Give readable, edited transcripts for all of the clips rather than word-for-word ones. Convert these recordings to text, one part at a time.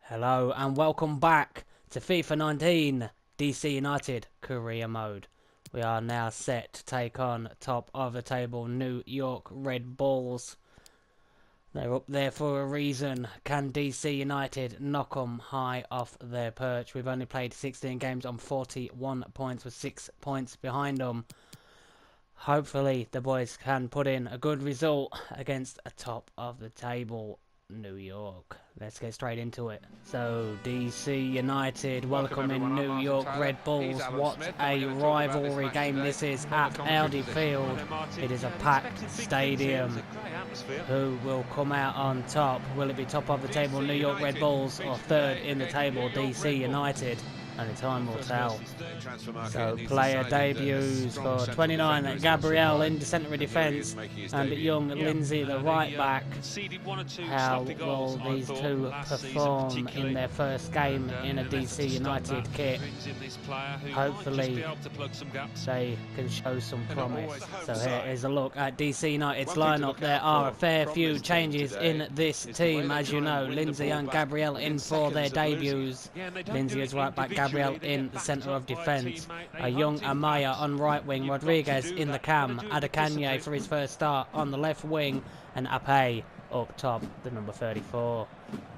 Hello and welcome back to FIFA 19 DC United Career Mode. We are now set to take on top of the table New York Red Bulls. They're up there for a reason. Can DC United knock them high off their perch? We've only played 16 games on 41 points with 6 points behind them. Hopefully the boys can put in a good result against a top of the table New York. Let's get straight into it. So, DC United welcoming New York Red Bulls. What a rivalry game this is at Audi Field. It is a packed stadium. Who will come out on top? Will it be top of the table New York Red Bulls or third in the table DC United? Only time will tell. So player debuts for 29 Gabriel in the centre of defence and young Lindsay the right back. How will these two perform in their first game in a DC United kit? Hopefully they can show some promise. So here is a look at DC United's lineup. There are a fair few changes in this team, as you know. Lindsay and Gabriel in for their debuts. Lindsay is right back, Gabriel in the centre of defence. A young Amaya on right wing, Rodriguez in the cam, Adekanye for his first start on the left wing, and Ape up top, the number 34.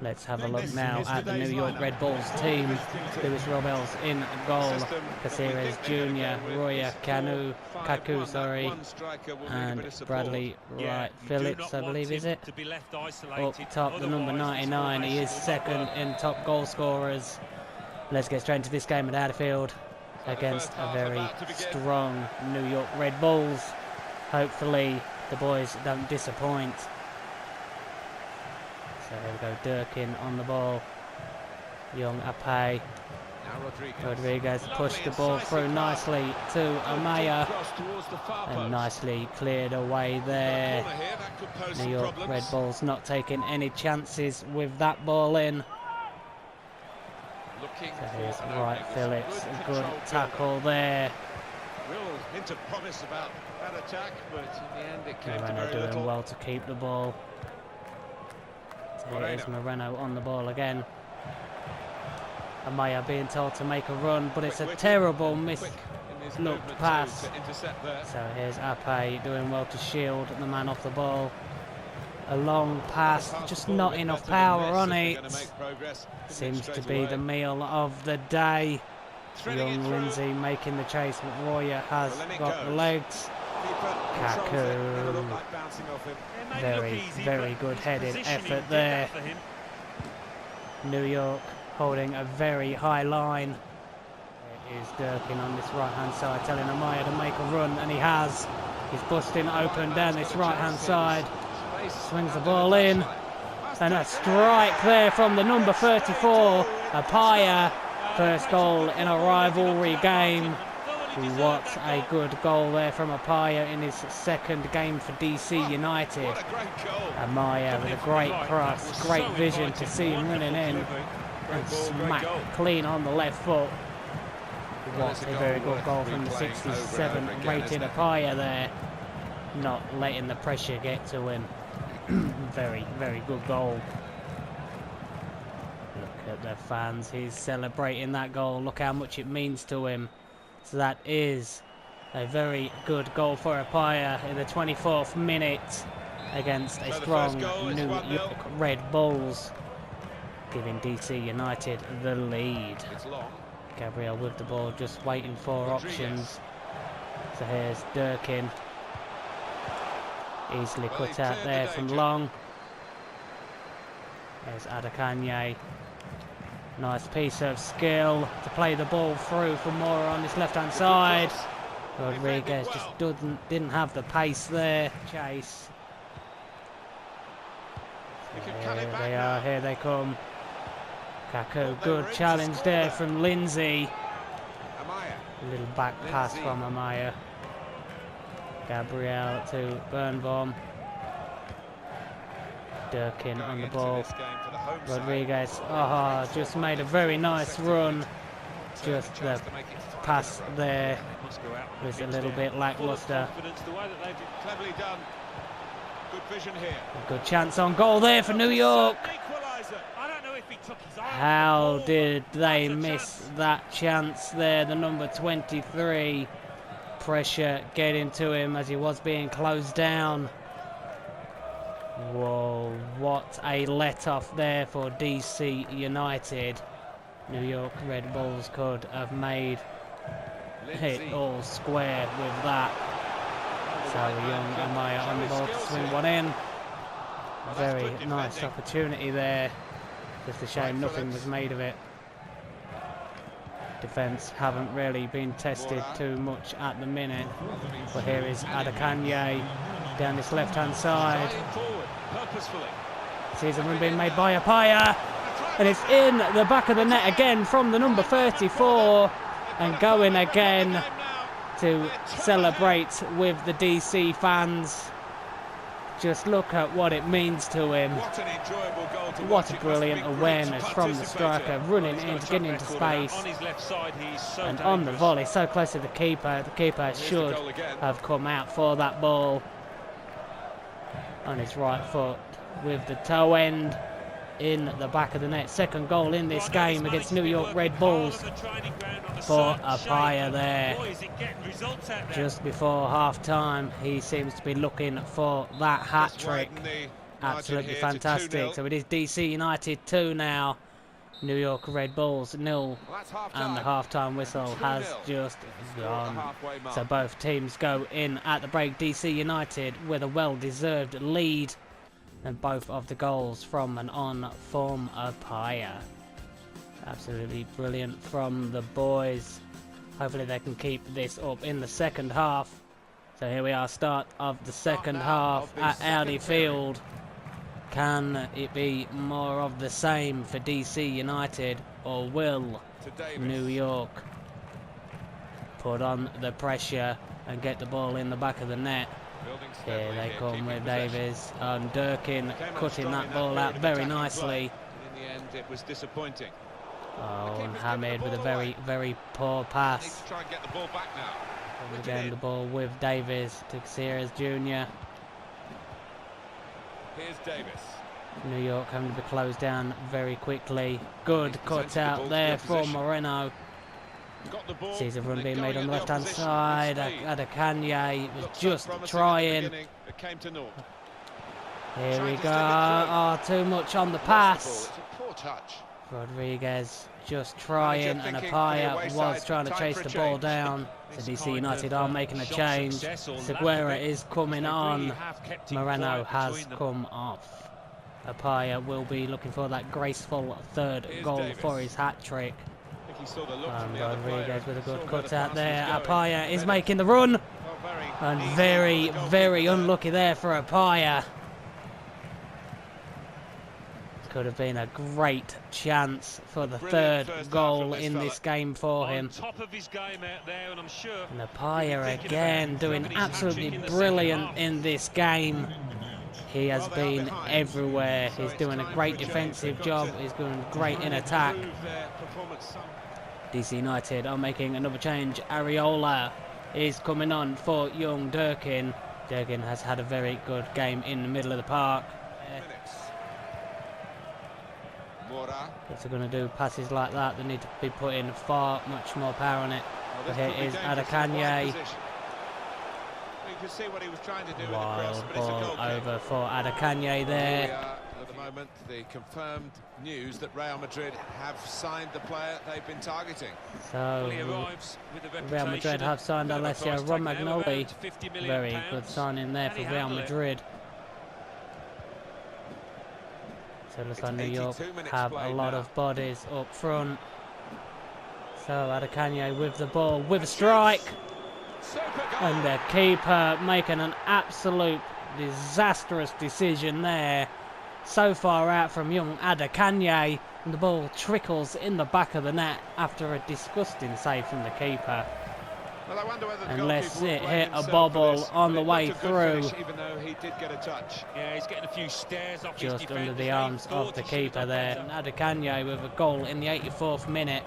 Let's have a look now at the New York Red Bulls team. Luis Robels in goal, Caceres Jr., Roya Kaku, and Bradley Wright Phillips, I believe, is it? Up top, the number 99. He is second in top goal scorers. Let's get straight into this game at Adderfield against a very strong New York Red Bulls. Hopefully the boys don't disappoint. So here we go, Durkin on the ball. Young Ape. Rodriguez pushed the ball through nicely to Amaya. And nicely cleared away there. New York Red Bulls not taking any chances with that ball in. So here's Wright Phillips, a good tackle there. Moreno doing well to keep the ball. So here is Moreno on the ball again. Amaya being told to make a run, but it's a terrible mislooked pass. So here's Ape doing well to shield the man off the ball. A long pass, just not enough power on it. Seems to be the meal of the day. Young Lindsay making the chase, but Roya has got the legs. Kaku. Very, very good headed effort there. New York holding a very high line. There is Durkin on this right hand side telling Amaya to make a run, and he has. He's busting open down this right hand side. Swings the ball in, and a strike there from the number 34, Apaya. First goal in a rivalry game. What a good goal there from Apaya in his second game for DC United. Amaya with a great cross, great vision to see him running in and smack clean on the left foot. What a very good goal from the 67 rated Apaya there, not letting the pressure get to him. Very, very good goal. Look at the fans. He's celebrating that goal. Look how much it means to him. So that is a very good goal for Apaya in the 24th minute against a strong New York Red Bulls, giving DC United the lead. Gabriel with the ball, just waiting for options. So here's Durkin. Easily cut out there from long. There's Adekanye. Nice piece of skill to play the ball through for Mora on this left hand side. Rodriguez just didn't have the pace there. Chase. So here they are, here they come. Kaku, good challenge there from Lindsay. A little back pass from Amaya. Gabriel to Birnbaum. Durkin on the ball. Rodriguez, just made a very nice run. Just the pass there was a little bit lackluster. A good chance on goal there for New York. How did they miss that chance there? The number 23. Pressure getting to him as he was being closed down. Whoa, what a let-off there for DC United. New York Red Bulls could have made it all square with that. So Young Amaya on the ball to swing one in. Very nice opportunity there. Just a shame nothing was made of it. Defence haven't really been tested too much at the minute. But here is Adekanye down this left-hand side. Sees a run being made by Apaya. And it's in the back of the net again from the number 34. And going again to celebrate with the DC fans. Just look at what it means to him. What an enjoyable goal to What a brilliant awareness from the striker, running in, getting into space. On his left side, he's so And on the volley, so close to the keeper. The keeper should have come out for that ball. On his right foot with the toe end in the back of the net. Second goal in this game against New York Red Bulls for Apaya there. Just before half-time, he seems to be looking for that hat-trick. Absolutely fantastic. So it is DC United 2 now. New York Red Bulls 0. And the half-time whistle has just gone. So both teams go in at the break. DC United with a well-deserved lead. And both of the goals from and on from Apaya. Absolutely brilliant from the boys. Hopefully they can keep this up in the second half. So here we are, start of the second half at Audi Field. Can it be more of the same for DC United, or will New York put on the pressure and get the ball in the back of the net? Here they come with Davies and Durkin cutting that ball out very nicely. In the end, it was disappointing. Oh, and Hamid with a very, very poor pass. Try and get the ball back now. And again, the ball with Davies to Sears Jr. Here's Davis. New York having to be closed down very quickly. Good cut out there from Moreno. Sees a run being made on the left-hand side. Adekanye was just trying. Here we go. Oh, too much on the pass. Rodriguez just trying, and Apaya was trying to chase the ball down. So DC United are making a change. Seguera is coming on. Moreno has come off. Apaya will be looking for that graceful third goal for his hat-trick. And Rodriguez with a good cut out there. Apaya is making the run. And very, very unlucky there for Apaya. Could have been a great chance for the third goal in this game for him. And Apaya again doing absolutely brilliant in this game. He has been everywhere. He's doing a great defensive job. He's doing great in attack. DC United are making another change. Areola is coming on for young Durkin. Durkin has had a very good game in the middle of the park. If they're going to do passes like that, they need to be putting far much more power on it. But here is Adekanye. Wild ball over for Adekanye there. At the moment, the confirmed news that Real Madrid have signed the player they've been targeting. So Real Madrid have signed Alessio Romagnoli. Very good signing there for Real Madrid. So it looks like New York have a lot of bodies up front. So Adekanye with the ball, with a strike. And the keeper making an absolute disastrous decision there. So far out from young Adekanye, and the ball trickles in the back of the net after a disgusting save from the keeper. Unless it hit a bobble on the way through. Yeah, he's getting a few stares off just under the arms of the keeper there. And Adekanye with a goal in the 84th minute.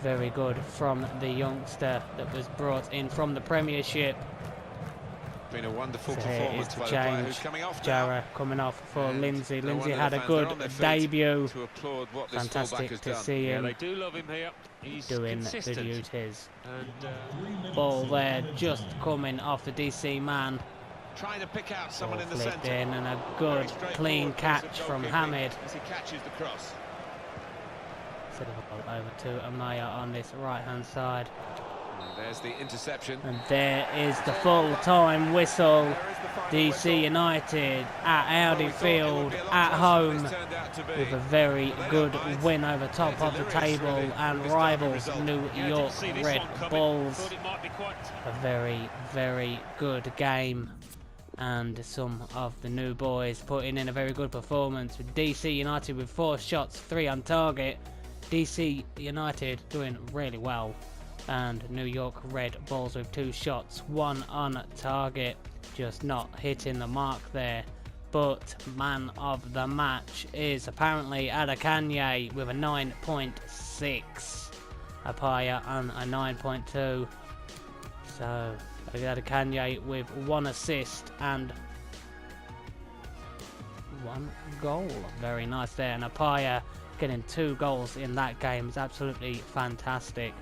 Very good from the youngster that was brought in from the Premiership. Been a wonderful So here is performance the by the player change. who's coming off now. Jara coming off for And Lindsay. no Lindsay wonder had the a fans are good on their feet debut. to applaud what this fullback Fantastic has to done. see Yeah, him they do love him here. He's doing the consistent. duties. And Ball there, just coming off the DC man. Trying to pick out someone Ball in the flicked centre. in, and a Very good straightforward clean piece of catch from goalkeeping Hamid. as he catches the cross. Instead of a ball over to Amaya on this right hand side. And there's the interception. And there is the full-time whistle. There is the final DC whistle. United at Audi Well, we thought it would Field be a lot at closer home than it's turned out to be. with a very But they good don't mind. win over top They're of the delirious, table really, and with this rivals result. New yeah, I York didn't see this Red one coming. Bulls. Thought it might be quite A very, very good game, and some of the new boys putting in a very good performance with DC United with 4 shots, 3 on target. DC United doing really well, and New York Red Bulls with 2 shots, 1 on target, just not hitting the mark there. But man of the match is apparently Adekanye with a 9.6, Apaya on a 9.2. So Adekanye with 1 assist and 1 goal. Very nice there. And Apaya getting 2 goals in that game is absolutely fantastic.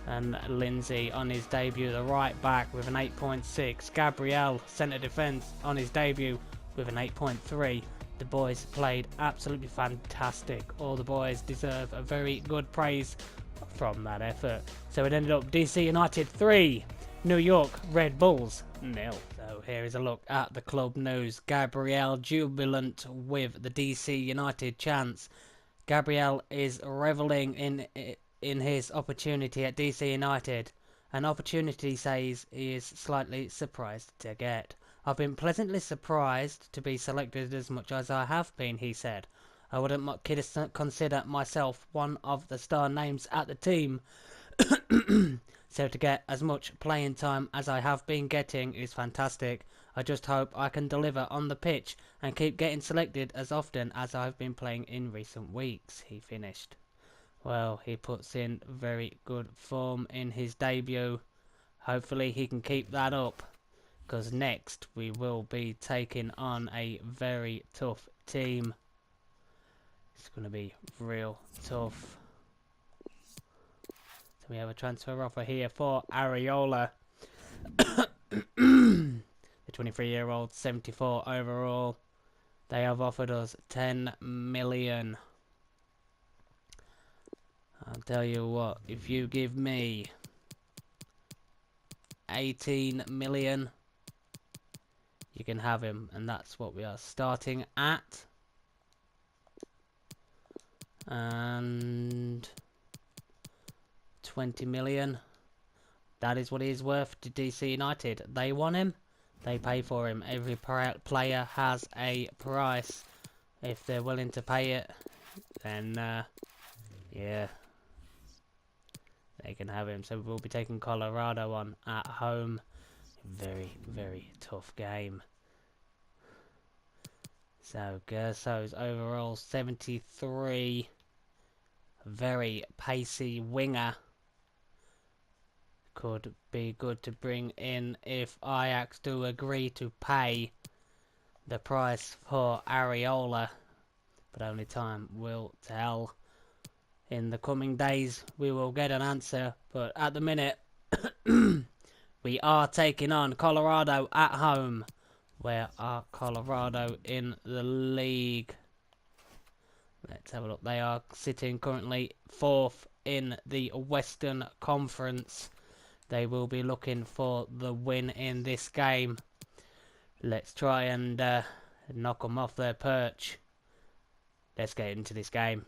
And Lindsay on his debut, the right back, with an 8.6. Gabriel, centre defence, on his debut with an 8.3. The boys played absolutely fantastic. All the boys deserve a very good praise from that effort. So it ended up DC United 3, New York Red Bulls 0. So here is a look at the club news. Gabriel jubilant with the DC United chance. Gabriel is revelling in his opportunity at DC United, an opportunity says he is slightly surprised to get. I've been pleasantly surprised to be selected as much as I have been, he said. I wouldn't consider myself one of the star names at the team, so to get as much playing time as I have been getting is fantastic. I just hope I can deliver on the pitch and keep getting selected as often as I've been playing in recent weeks, he finished. Well, he puts in very good form in his debut. Hopefully he can keep that up, because next we will be taking on a very tough team. It's going to be real tough. So we have a transfer offer here for Areola. The 23-year-old, 74 overall. They have offered us 10 million. I'll tell you what, if you give me 18 million, you can have him, and that's what we are starting at. And 20 million, that is what he is worth to DC United. They want him, they pay for him. Every player has a price. If they're willing to pay it, then yeah, they can have him. So we'll be taking Colorado on at home. Very, very tough game. So Gerso's overall 73. Very pacey winger. Could be good to bring in if Ajax do agree to pay the price for Areola. But only time will tell. In the coming days we will get an answer. But at the minute we are taking on Colorado at home. Where are Colorado in the league? Let's have a look. They are sitting currently 4th in the Western Conference. They will be looking for the win in this game. Let's try and knock them off their perch. Let's get into this game.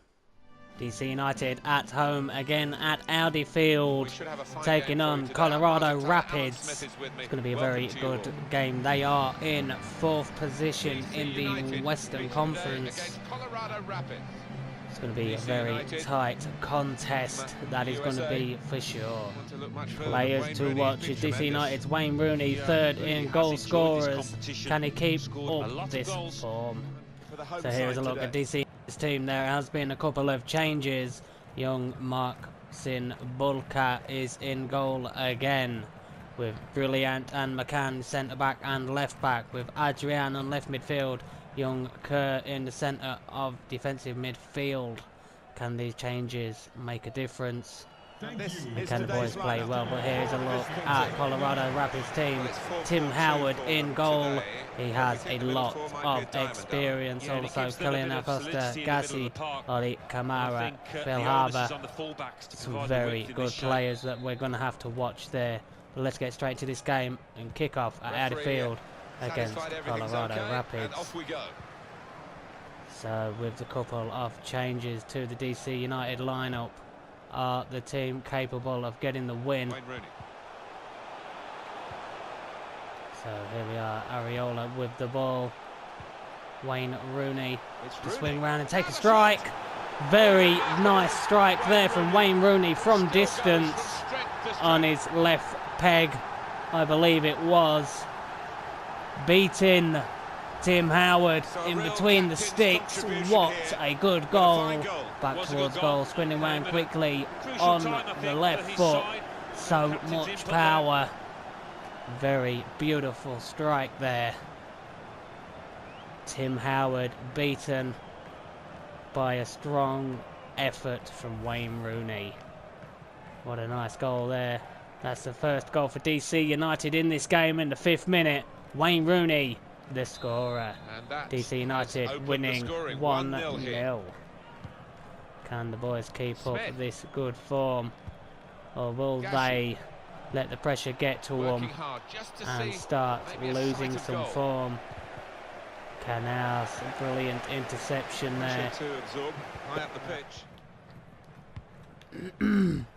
DC United at home again at Audi Field, taking on Colorado Rapids. It's going to be a very good game. They are in 4th position in the Western Conference. It's going to be a very tight contest, that is going to be for sure. Players to watch is DC United's Wayne Rooney, 3rd in goal scorers. Can he keep up this form? So here's a look at DC's team. There has been a couple of changes. Young Marcin Bulka is in goal again. with Brilliant and McCann centre back and left back, with Adrian on left midfield, young Kerr in the centre of defensive midfield. Can these changes make a difference? Can the boys play well? But here's a look at Colorado Rapids team. Tim Howard in goal. He has a lot of experience. Also, Kylian Acosta, Gassi, Oli Kamara, Phil Harbour. Some very good players that we're going to have to watch there. But let's get straight to this game and kick off at Adderfield against Colorado Rapids. So with a couple of changes to the DC United lineup, are the team capable of getting the win? So here we are, Areola with the ball. Wayne Rooney to swing round and take a strike. Very nice strike there from Wayne Rooney from distance on his left peg, I believe it was. Beating Tim Howard in between the sticks. What a good goal. Back towards goal, spinning round quickly on the left foot. So much power. Very beautiful strike there. Tim Howard beaten by a strong effort from Wayne Rooney. What a nice goal there. That's the first goal for DC United in this game in the 5th minute. Wayne Rooney, the scorer. DC United winning 1-0. Can the boys keep up this good form, or will they let the pressure get to them and start losing some form? Canals, brilliant interception there.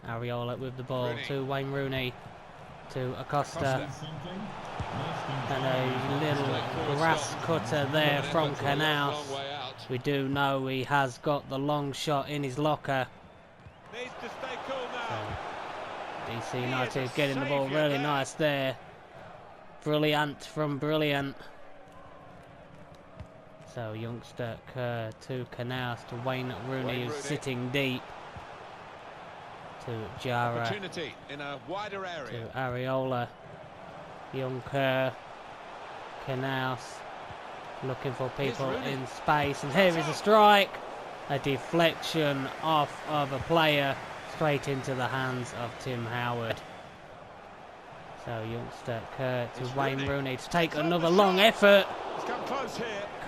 Areola with the ball to Wayne Rooney, to Acosta, and a little grass cutter there from Canals. We do know he has got the long shot in his locker. So, DC United getting the ball really nice there. Brilliant from Brilliant. So youngster Kerr to Canals, to Wayne Rooney who's sitting deep. To Jara, to Areola, young Kerr, Canals, looking for people in space, and here is a strike, a deflection off of a player straight into the hands of Tim Howard. So youngster Kerr to Wayne Rooney to take another long effort,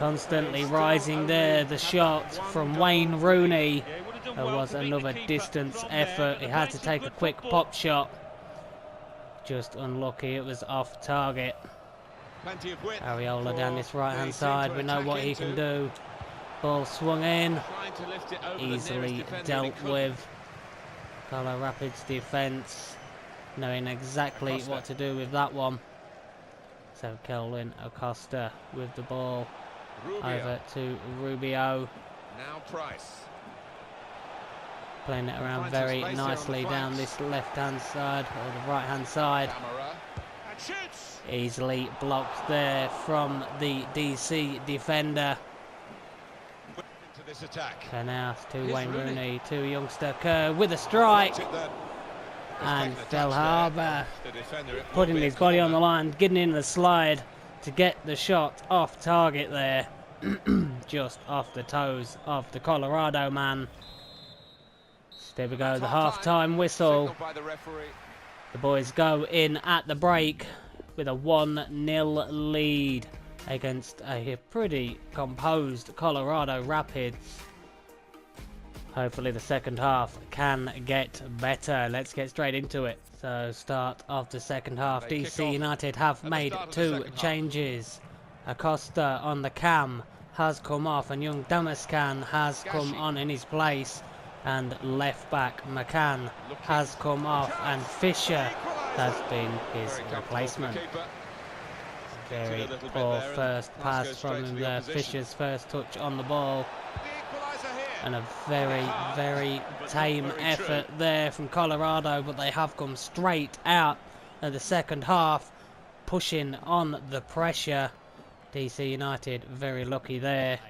constantly rising there, the shot from Wayne Rooney. There was another distance effort. He had to take a quick pop shot. Just unlucky, it was off target. Areola down this right hand side. We know what he can do. Ball swung in. Easily dealt with. Colorado Rapids defence knowing exactly what to do with that one. So Kelvin Acosta with the ball over to Rubio. Now Price. Playing it around very nicely down this left-hand side, or the right-hand side. Easily blocked there from the DC defender. Canals to Wayne Rooney, to youngster Kerr with a strike. And Phil Harbour putting his body on the line, getting in the slide to get the shot off target there. Just off the toes of the Colorado man. There we go, the half-time whistle. The boys go in at the break with a 1-0 lead against a pretty composed Colorado Rapids. Hopefully the second half can get better. Let's get straight into it. So, start of the second half. DC United have made 2 changes. Acosta on the cam has come off, and young Damascan has come on in his place. And left back McCann has come off, and Fisher has been his replacement. Very poor first pass from him there. Fisher's first touch on the ball. And a very tame effort there from Colorado, but they have come straight out of the second half, pushing on the pressure. DC United very lucky there.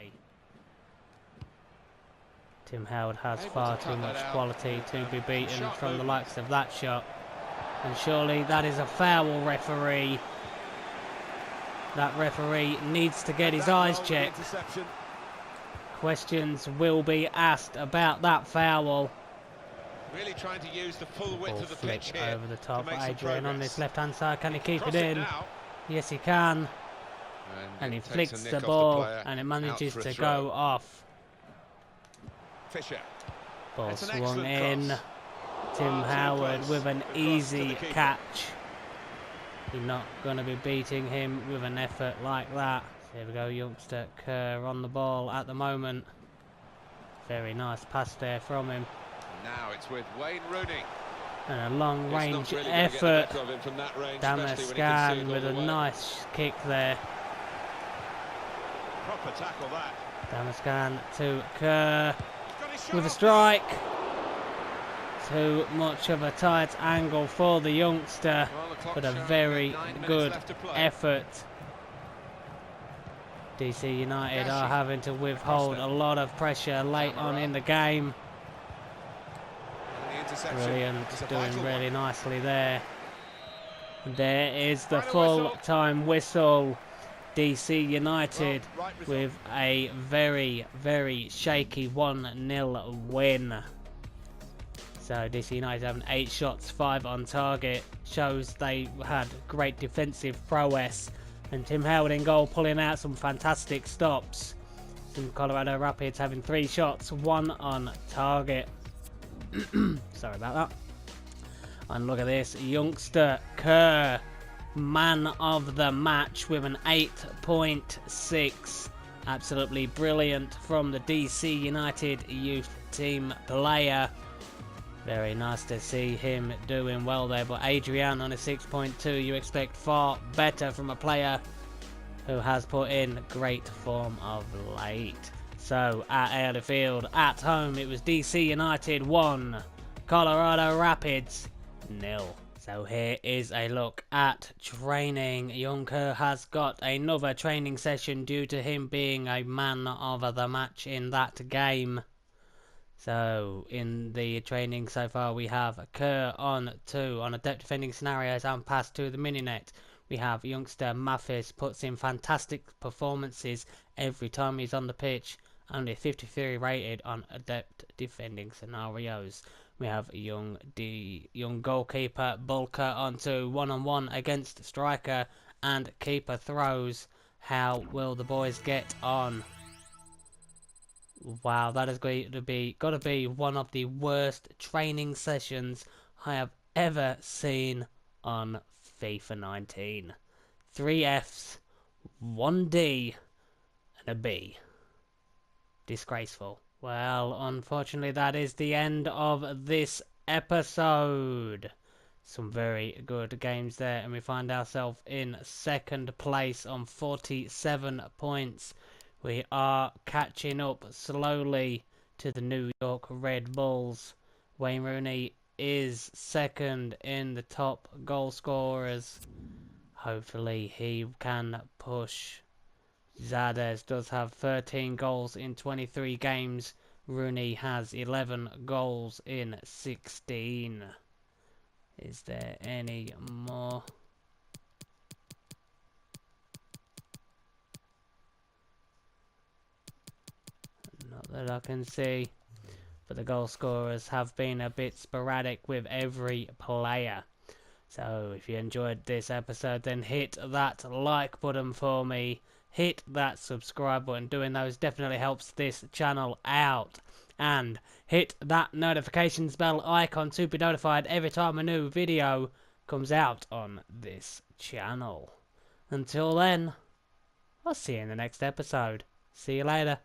Tim Howard has far too much quality to be beaten from the likes of that shot. And surely that is a foul, referee. That referee needs to get his eyes checked. Questions will be asked about that foul. Really trying to use the full width Ball of the flick pitch here over the top. to make some Adrian on progress. this left-hand side. Can he keep it Cross in? now. Yes, he can. And he it takes a flicks nick the off ball, player, and it out manages for a to throw. go off. Fisher. Ball It's an swung excellent in. cross. Tim Far too Howard close. with an The cross to easy the keeper. catch. You're not going to be beating him with an effort like that. Here we go, youngster Kerr on the ball at the moment. Very nice pass there from him. Now it's with Wayne Rooney. And a long range Really effort. Range, Damascan with a nice kick there. Proper tackle that. Damascan to Kerr with a strike. Too much of a tight angle for the youngster, but a very good effort. DC United are having to withhold a lot of pressure late on in the game. Brilliant, doing really nicely there. There is the full-time whistle. DC United with a very, very shaky 1-0 win. So DC United having 8 shots, 5 on target. Shows they had great defensive prowess. And Tim Howard in goal, pulling out some fantastic stops. And Colorado Rapids having 3 shots, 1 on target. Sorry about that. And look at this, youngster Kerr, man of the match with an 8.6. Absolutely brilliant from the DC United youth team player. Very nice to see him doing well there, but Adrian on a 6.2, you expect far better from a player who has put in great form of late. So at Airlie Field, at home, it was DC United 1, Colorado Rapids 0. So here is a look at training. Young Kerr has got another training session due to him being a man of the match in that game. So in the training so far, we have Kerr on 2 on adept defending scenarios and pass to the mini net. We have youngster Mathis puts in fantastic performances every time he's on the pitch. Only 53 rated on adept defending scenarios. We have young goalkeeper Bulker on 2 1-on-1 against striker and keeper throws. How will the boys get on? Wow, that is going to be one of the worst training sessions I have ever seen on FIFA 19. 3 Fs, 1 D, and a B. Disgraceful. Well, unfortunately, that is the end of this episode. Some very good games there, and we find ourselves in 2nd place on 47 points. We are catching up slowly to the New York Red Bulls. Wayne Rooney is 2nd in the top goal scorers. Hopefully he can push. Zades does have 13 goals in 23 games. Rooney has 11 goals in 16. Is there any more? Not that I can see. But the goal scorers have been a bit sporadic with every player. So if you enjoyed this episode, then hit that like button for me. Hit that subscribe button. Doing those definitely helps this channel out. And hit that notifications bell icon to be notified every time a new video comes out on this channel. Until then, I'll see you in the next episode. See you later.